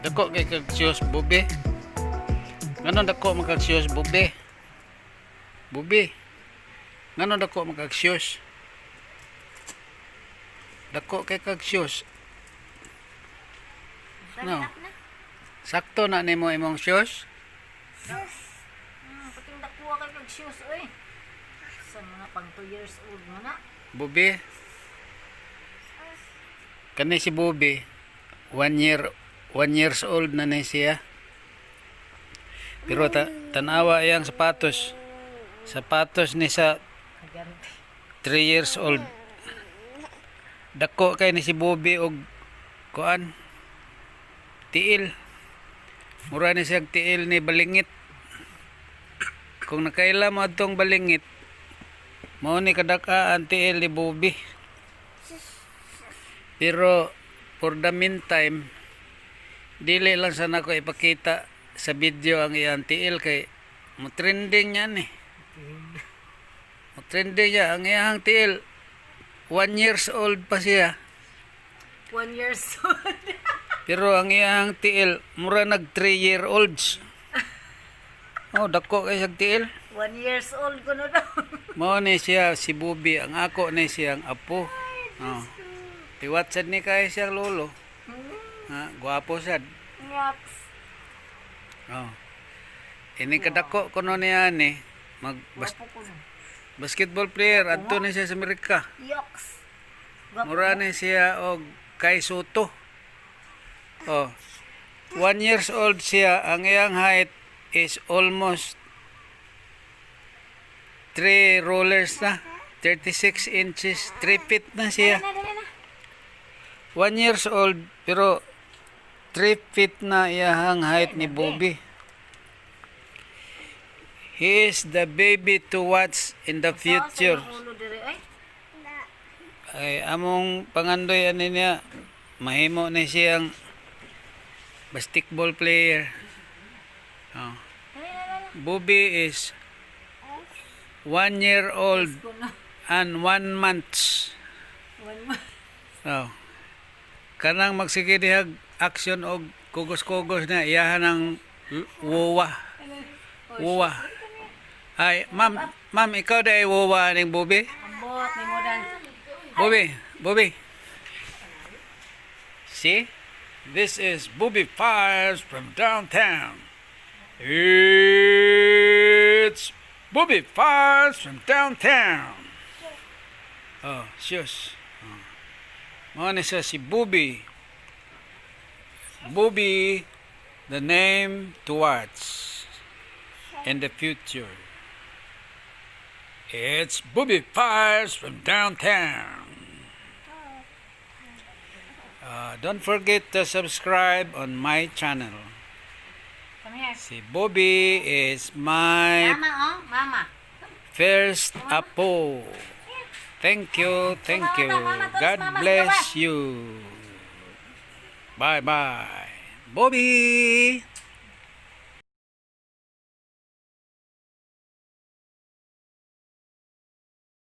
Dako kay kag siyos Bobby. Ngano dako magkag siyos Bobby? Bobby. Ngano dako magkag siyos? Dako kay kag siyos. No. Sakto na nimo imong siyos? Pating dakuha kay kag shoes oy. Sa mga pang 2 years old mo na. Bobby. Kani si Bobby 1 years old na siya. Pero tanawa iyang sapatos. Sapatos ni sa 3 years old. Dako kay ni si Bobby og kuan tiil. Mura ni siyang tiil ni balingit. Kung nakaila mo atong balingit, mao ni kadakaan tiil ni Bobby. Pero for the meantime, dili lang sana ko ipakita sa video ang iyang tiil kay mo trending yan eh. Mo trending niya ang iyang tiil. 1 years old pa siya. 1 years old. Pero ang iyang tiil, mura nag 3-year-olds. Oh, dako kay siyang tiil. 1 years old ko na daw. Mao ni siya si Bobby, ang ako ni siyang apo. Oh. Tiwat sad ni kay siyang lolo. Ha, gwapo sad. Yucks. Oh. Ini kadako kuno niya ni Gwapo ko na. basketball player adto ni siya sa Amerika. Yucks. Mura ni siya og kay Soto. Oh. 1 years old siya, ang iyang height is almost 3 rollers na. 36 inches, 3 feet na siya. 1 years old pero 3 feet na iyang height ni Bobby. He is the baby to watch in the future. Ay among pangandoy ani niya mahimo ni siyang basketball player. Oh. Bobby is 1 year old and 1 month. 1 month. Oh. Kanang magsige dihag action og kugos-kugos na iyahan ng wowa. Wowa. Ay, ma'am, ikaw day wowa ning Bobby? Ambot ni mo dan. Bobby. See? This is Bobby Fires from downtown. It's Bobby Fires from downtown. Oh, shush. Mao ni siya si Bobby. Bobby, the name to watch in the future. It's Bobby Fires from downtown. Don't forget to subscribe on my channel. Come here. Si Bobby is my Mama, oh, mama. first apo. Thank you. God bless you. Bye-bye. Bobby!